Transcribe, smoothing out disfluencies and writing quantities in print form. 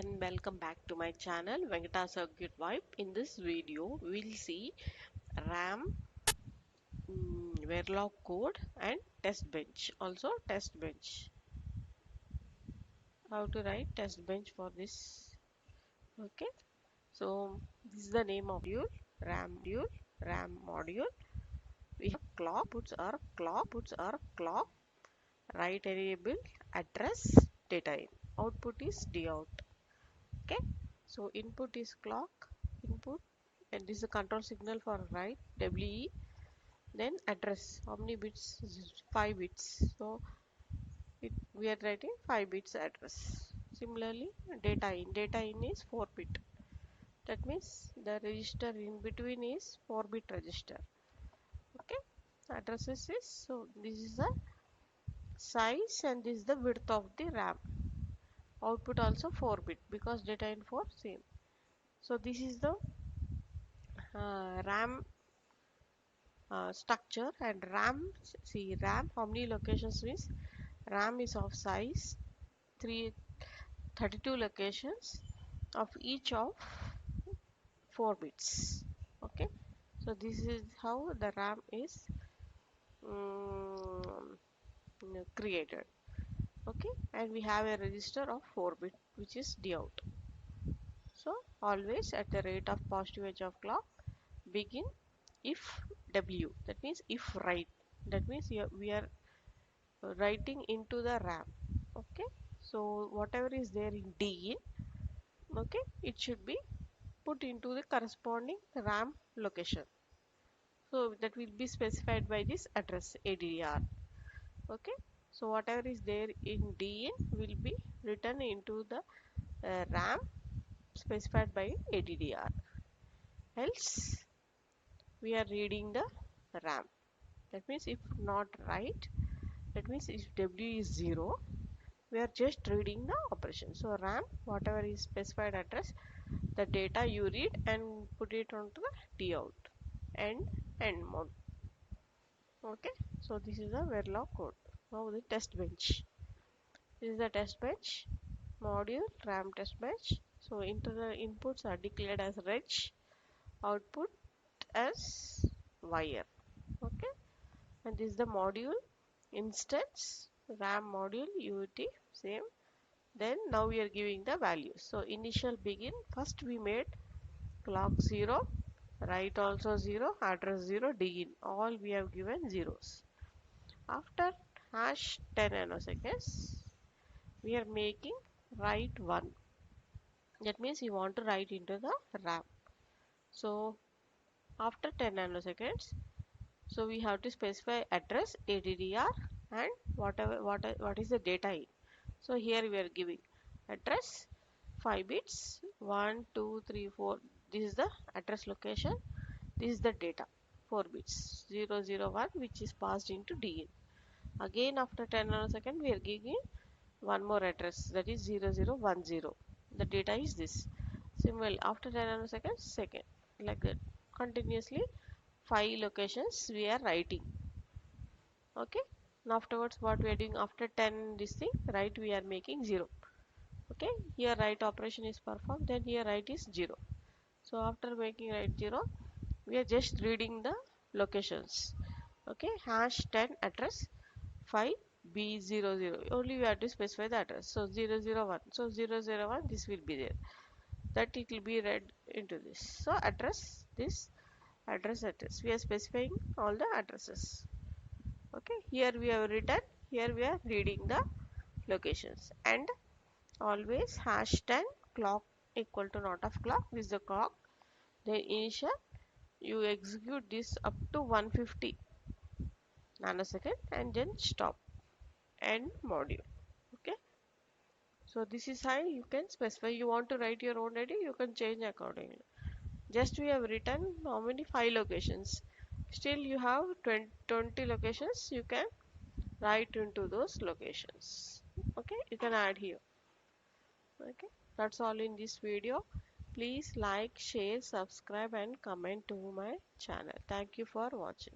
and welcome back to my channel Venkata Circuit Vibe. In this video, we'll see RAM, Verilog code and test bench. Also test bench. How to write test bench for this? Okay. So this is the name of RAM module. We have puts our clock, write variable, address, data in. Output is dout. Okay, so input is clock input, and this is a control signal for write WE. Then address, how many bits? 5 bits. So we are writing 5 bits address. Similarly, data in is 4 bit. That means the register in between is 4 bit register. Okay, addresses is, so this is the size and this is the width of the RAM. Output also 4 bit because data in 4 same. So this is the RAM structure. And RAM, how many locations means RAM is of size 32 locations of each of 4 bits. Okay, so this is how the RAM is um, created. Okay, and we have a register of 4 bit which is dout. So always at the rate of positive edge of clock begin if W, that means if write, that means we are writing into the RAM. Okay, so whatever is there in D in, okay, it should be put into the corresponding RAM location. So that will be specified by this address ADDR. Okay, so whatever is there in D in will be written into the RAM specified by ADDR. Else we are reading the RAM. That means if not write, that means if W is 0, we are just reading the operation. So RAM, whatever is specified address, the data you read and put it onto the dout and end mode. Okay, so this is the Verilog code. Now the test bench. This is the test bench module, RAM test bench. So into the inputs are declared as reg, output as wire. Okay, and this is the module instance, RAM module UT same. Then now we are giving the values. So initial begin, first we made clock 0, write also 0, address 0, begin, all we have given zeros. After hash 10 nanoseconds, we are making write 1. That means you want to write into the RAM. So after 10 nanoseconds, so we have to specify address ADDR and what is the data in. So here we are giving address 5 bits 1 2 3 4. This is the address location, this is the data 4 bits 0 0 1 which is passed into D in. Again after 10 nanoseconds we are giving one more address, that is 0 0 1 0. The data is this. Similarly after 10 nanoseconds second, like that continuously 5 locations we are writing. Okay, now afterwards what we are doing after 10 this thing, right, we are making 0. Okay, here write operation is performed, then here write is 0. So after making write 0, we are just reading the locations. Okay, hash 10 address 5 B00, only we have to specify the address. So 001, so 001 this will be there, that it will be read into this. So address this, address we are specifying all the addresses. Okay, here we have written, here we are reading the locations. And always hash 10 clock equal to not of clock, this is the clock, then initial, you execute this up to 150 nanosecond and then stop, end module. Okay, so this is how you can specify. You want to write your own ID, you can change accordingly. Just we have written how many 5 locations, still you have 20 locations, you can write into those locations. Okay, you can add here. Okay, that's all in this video. Please like, share, subscribe and comment to my channel. Thank you for watching.